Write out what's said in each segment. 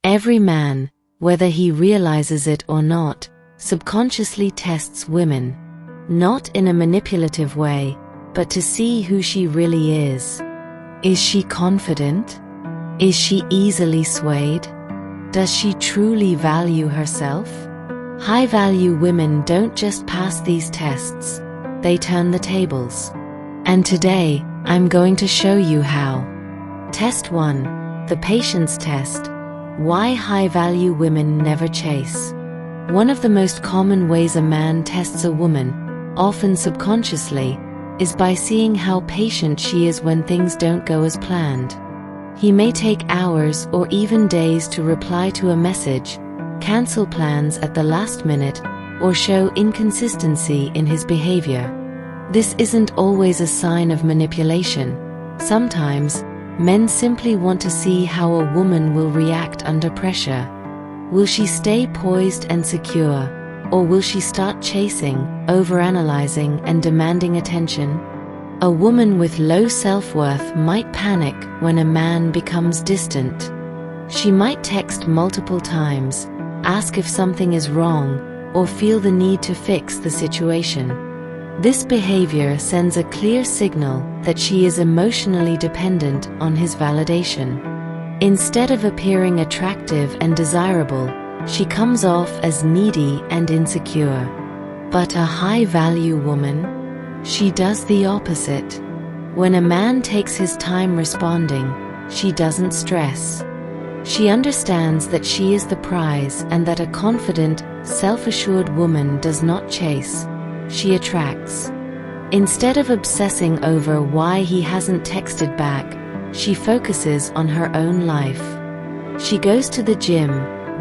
Every man, whether he realizes it or not, subconsciously tests women, not in a manipulative way, but to see who she really is. Is she confident? Is she easily swayed? Does she truly value herself? High-value women don't just pass these tests, they turn the tables. And today, I'm going to show you how. Test 1. The patience test. Why high-value women never chase. One of the most common ways a man tests a woman, often subconsciously, is by seeing how patient she is when things don't go as planned. He may take hours or even days to reply to a message, cancel plans at the last minute, or show inconsistency in his behavior. This isn't always a sign of manipulation. Sometimes, men simply want to see how a woman will react under pressure. Will she stay poised and secure, or will she start chasing, overanalyzing, and demanding attention? A woman with low self-worth might panic when a man becomes distant. She might text multiple times, ask if something is wrong, or feel the need to fix the situation. This behavior sends a clear signal that she is emotionally dependent on his validation. Instead of appearing attractive and desirable, she comes off as needy and insecure. But a high-value woman? She does the opposite. When a man takes his time responding, she doesn't stress. She understands that she is the prize and that a confident, self-assured woman does not chase, she attracts. Instead of obsessing over why he hasn't texted back, she focuses on her own life. She goes to the gym,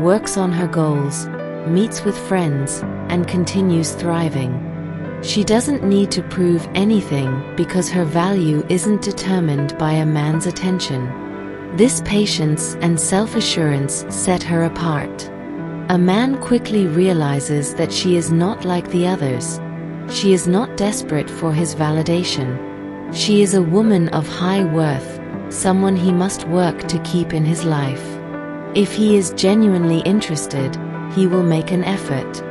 works on her goals, meets with friends, and continues thriving. She doesn't need to prove anything because her value isn't determined by a man's attention. This patience and self-assurance set her apart. A man quickly realizes that she is not like the others. She is not desperate for his validation. She is a woman of high worth, someone he must work to keep in his life. If he is genuinely interested, he will make an effort.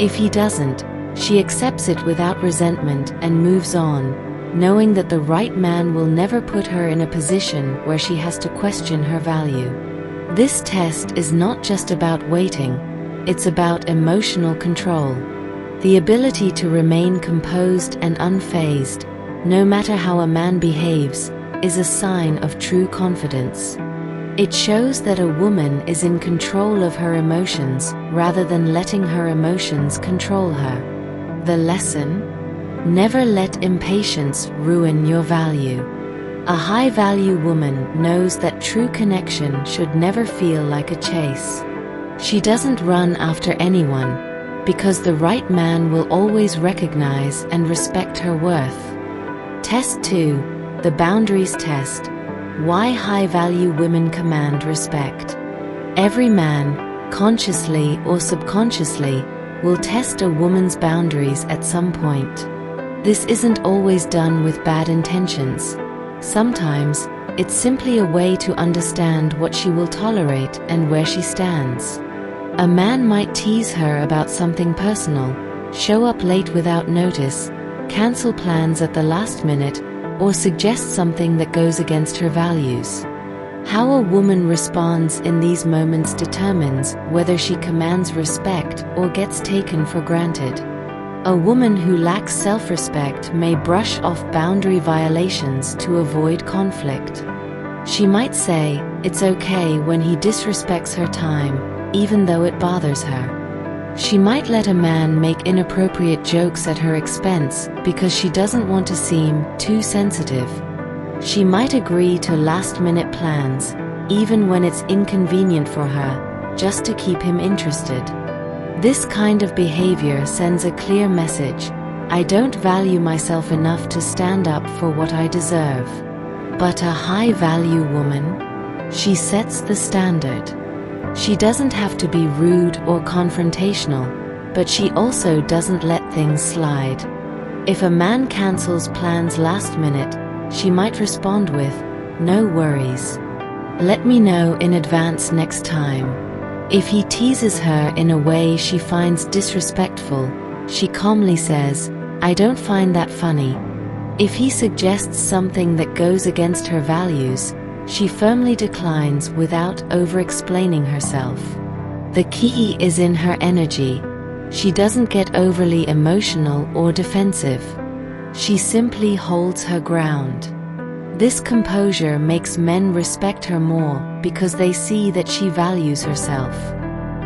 If he doesn't, she accepts it without resentment and moves on, knowing that the right man will never put her in a position where she has to question her value. This test is not just about waiting, it's about emotional control. The ability to remain composed and unfazed, no matter how a man behaves, is a sign of true confidence. It shows that a woman is in control of her emotions rather than letting her emotions control her. The lesson? Never let impatience ruin your value. A high-value woman knows that true connection should never feel like a chase. She doesn't run after anyone, because the right man will always recognize and respect her worth. Test 2. The boundaries test. Why high-value women command respect. Every man, consciously or subconsciously, will test a woman's boundaries at some point. This isn't always done with bad intentions. Sometimes, it's simply a way to understand what she will tolerate and where she stands. A man might tease her about something personal, show up late without notice, cancel plans at the last minute, or suggest something that goes against her values. How a woman responds in these moments determines whether she commands respect or gets taken for granted. A woman who lacks self-respect may brush off boundary violations to avoid conflict. She might say, "It's okay" when he disrespects her time, even though it bothers her. She might let a man make inappropriate jokes at her expense because she doesn't want to seem too sensitive. She might agree to last-minute plans, even when it's inconvenient for her, just to keep him interested. This kind of behavior sends a clear message: I don't value myself enough to stand up for what I deserve. But a high-value woman? She sets the standard. She doesn't have to be rude or confrontational, but she also doesn't let things slide. If a man cancels plans last minute, she might respond with, "No worries." Let me know in advance next time. If he teases her in a way she finds disrespectful, she calmly says, "I don't find that funny." If he suggests something that goes against her values, she firmly declines without over-explaining herself. The key is in her energy. She doesn't get overly emotional or defensive. She simply holds her ground. This composure makes men respect her more because they see that she values herself.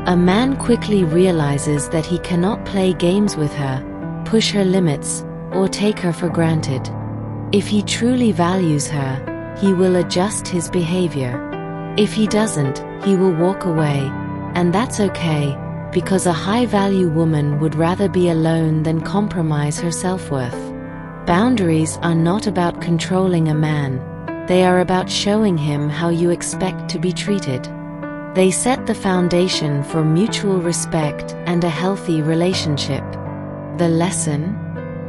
A man quickly realizes that he cannot play games with her, push her limits, or take her for granted. If he truly values her, he will adjust his behavior. If he doesn't, he will walk away, and that's okay, because a high-value woman would rather be alone than compromise her self-worth. Boundaries are not about controlling a man. They are about showing him how you expect to be treated. They set the foundation for mutual respect and a healthy relationship. The lesson?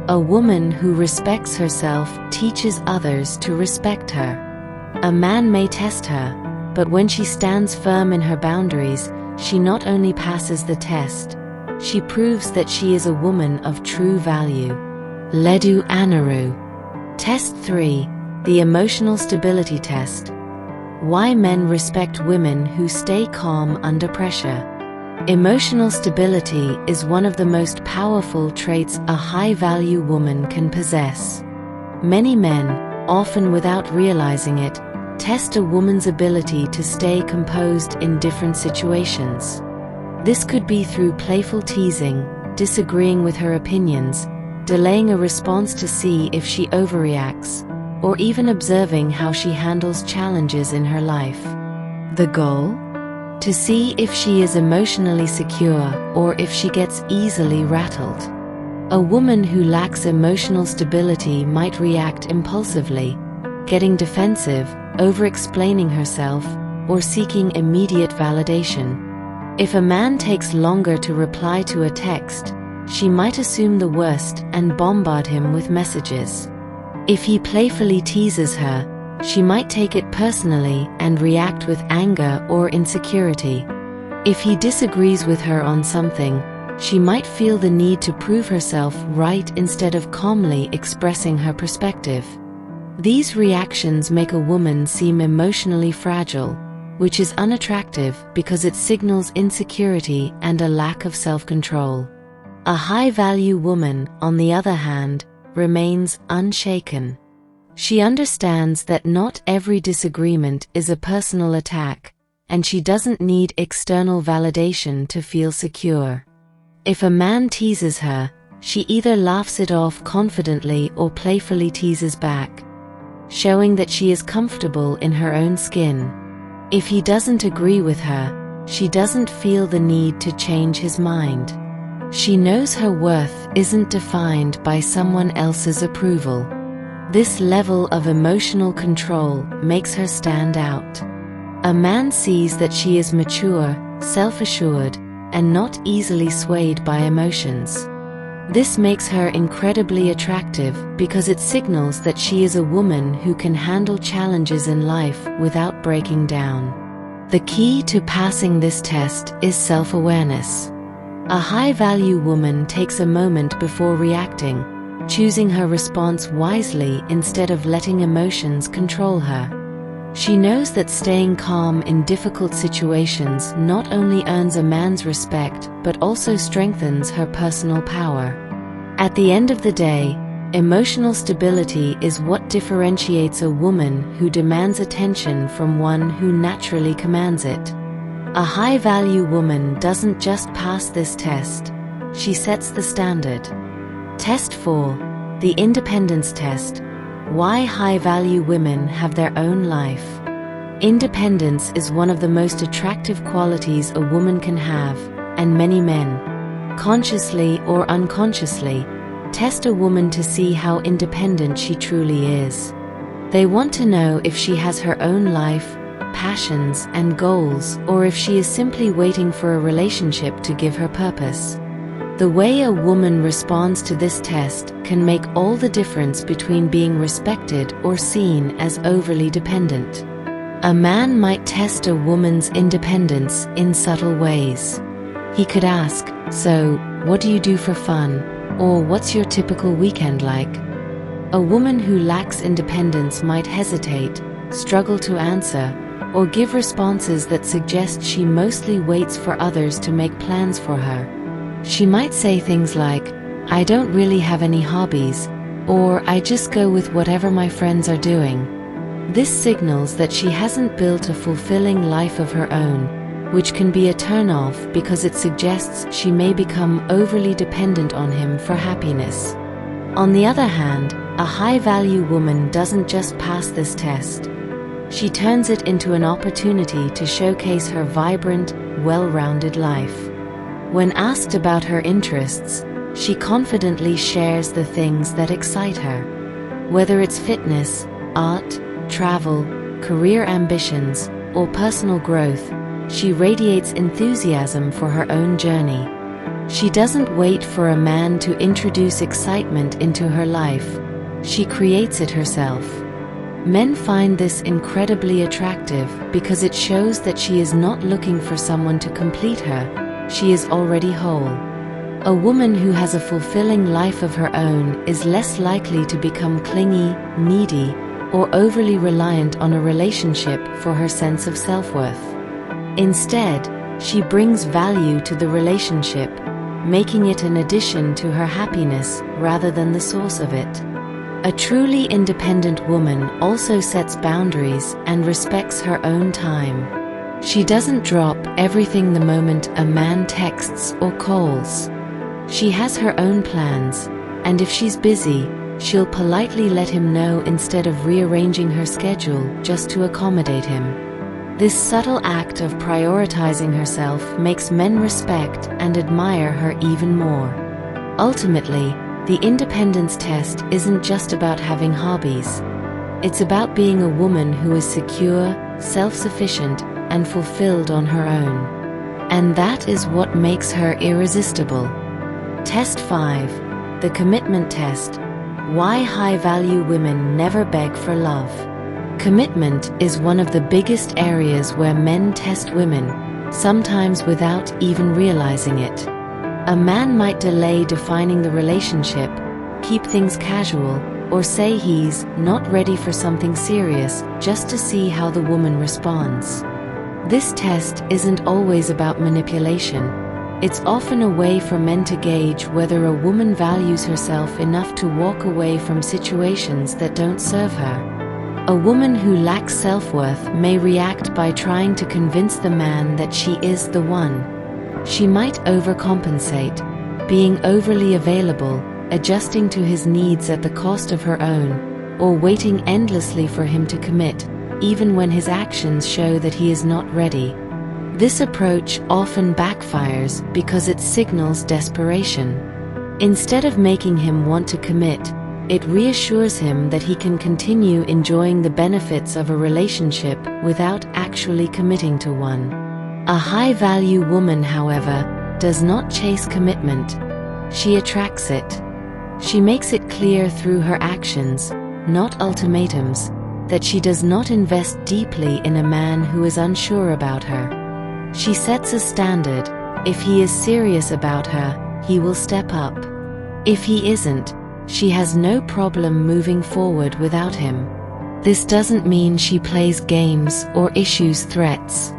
A woman who respects herself teaches others to respect her. A man may test her, but when she stands firm in her boundaries, she not only passes the test, she proves that she is a woman of true value. Ledu Anaru. Test 3. The Emotional Stability Test. Why men respect women who stay calm under pressure. Emotional stability is one of the most powerful traits a high-value woman can possess. Many men, often without realizing it, test a woman's ability to stay composed in different situations. This could be through playful teasing, disagreeing with her opinions, delaying a response to see if she overreacts, or even observing how she handles challenges in her life. The goal? To see if she is emotionally secure or if she gets easily rattled. A woman who lacks emotional stability might react impulsively, getting defensive, over-explaining herself, or seeking immediate validation. If a man takes longer to reply to a text, she might assume the worst and bombard him with messages. If he playfully teases her, she might take it personally and react with anger or insecurity. If he disagrees with her on something, she might feel the need to prove herself right instead of calmly expressing her perspective. These reactions make a woman seem emotionally fragile, which is unattractive because it signals insecurity and a lack of self-control. A high-value woman, on the other hand, remains unshaken. She understands that not every disagreement is a personal attack, and she doesn't need external validation to feel secure. If a man teases her, she either laughs it off confidently or playfully teases back, showing that she is comfortable in her own skin. If he doesn't agree with her, she doesn't feel the need to change his mind. She knows her worth isn't defined by someone else's approval. This level of emotional control makes her stand out. A man sees that she is mature, self-assured, and not easily swayed by emotions. This makes her incredibly attractive because it signals that she is a woman who can handle challenges in life without breaking down. The key to passing this test is self-awareness. A high-value woman takes a moment before reacting, choosing her response wisely instead of letting emotions control her. She knows that staying calm in difficult situations not only earns a man's respect but also strengthens her personal power. At the end of the day, emotional stability is what differentiates a woman who demands attention from one who naturally commands it. A high-value woman doesn't just pass this test, she sets the standard. Test 4. The Independence Test. Why high-value women have their own life. Independence is one of the most attractive qualities a woman can have, and many men, consciously or unconsciously, test a woman to see how independent she truly is. They want to know if she has her own life, passions, and goals, or if she is simply waiting for a relationship to give her purpose. The way a woman responds to this test can make all the difference between being respected or seen as overly dependent. A man might test a woman's independence in subtle ways. He could ask, "So, what do you do for fun?" Or "What's your typical weekend like?" A woman who lacks independence might hesitate, struggle to answer, or give responses that suggest she mostly waits for others to make plans for her. She might say things like, "I don't really have any hobbies," or "I just go with whatever my friends are doing." This signals that she hasn't built a fulfilling life of her own, which can be a turn-off because it suggests she may become overly dependent on him for happiness. On the other hand, a high-value woman doesn't just pass this test. She turns it into an opportunity to showcase her vibrant, well-rounded life. When asked about her interests, she confidently shares the things that excite her. Whether it's fitness, art, travel, career ambitions, or personal growth, she radiates enthusiasm for her own journey. She doesn't wait for a man to introduce excitement into her life. She creates it herself. Men find this incredibly attractive because it shows that she is not looking for someone to complete her. She is already whole. A woman who has a fulfilling life of her own is less likely to become clingy, needy, or overly reliant on a relationship for her sense of self-worth. Instead, she brings value to the relationship, making it an addition to her happiness rather than the source of it. A truly independent woman also sets boundaries and respects her own time. She doesn't drop everything the moment a man texts or calls. She has her own plans, and if she's busy, she'll politely let him know instead of rearranging her schedule just to accommodate him. This subtle act of prioritizing herself makes men respect and admire her even more. Ultimately, the independence test isn't just about having hobbies. It's about being a woman who is secure, self-sufficient, and fulfilled on her own. And that is what makes her irresistible. Test 5. The Commitment Test. Why high-value women never beg for love. Commitment is one of the biggest areas where men test women, sometimes without even realizing it. A man might delay defining the relationship, keep things casual, or say he's not ready for something serious just to see how the woman responds. This test isn't always about manipulation. It's often a way for men to gauge whether a woman values herself enough to walk away from situations that don't serve her. A woman who lacks self-worth may react by trying to convince the man that she is the one. She might overcompensate, being overly available, adjusting to his needs at the cost of her own, or waiting endlessly for him to commit, even when his actions show that he is not ready. This approach often backfires because it signals desperation. Instead of making him want to commit, it reassures him that he can continue enjoying the benefits of a relationship without actually committing to one. A high-value woman, however, does not chase commitment. She attracts it. She makes it clear through her actions, not ultimatums, that she does not invest deeply in a man who is unsure about her. She sets a standard. If he is serious about her, he will step up. If he isn't, she has no problem moving forward without him. This doesn't mean she plays games or issues threats.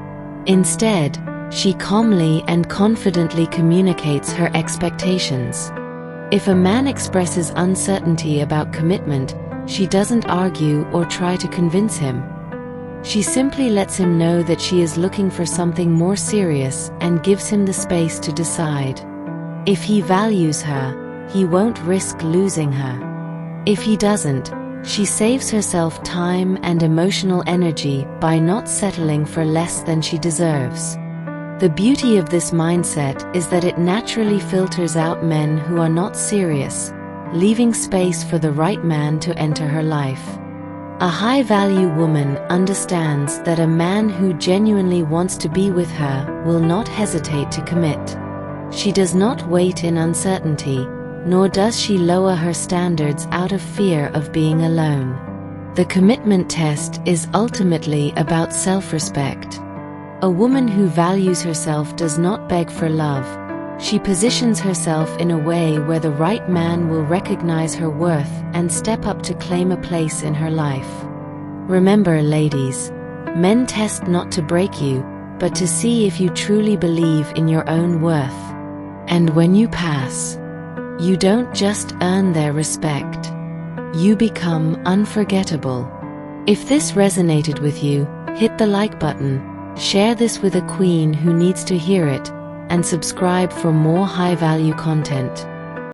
Instead, she calmly and confidently communicates her expectations. If a man expresses uncertainty about commitment, she doesn't argue or try to convince him. She simply lets him know that she is looking for something more serious and gives him the space to decide. If he values her, he won't risk losing her. If he doesn't, she saves herself time and emotional energy by not settling for less than she deserves. The beauty of this mindset is that it naturally filters out men who are not serious, leaving space for the right man to enter her life. A high-value woman understands that a man who genuinely wants to be with her will not hesitate to commit. She does not wait in uncertainty, nor does she lower her standards out of fear of being alone. The commitment test is ultimately about self-respect. A woman who values herself does not beg for love. She positions herself in a way where the right man will recognize her worth and step up to claim a place in her life. Remember, ladies, men test not to break you, but to see if you truly believe in your own worth. And when you pass, you don't just earn their respect. You become unforgettable. If this resonated with you, hit the like button, share this with a queen who needs to hear it, and subscribe for more high-value content.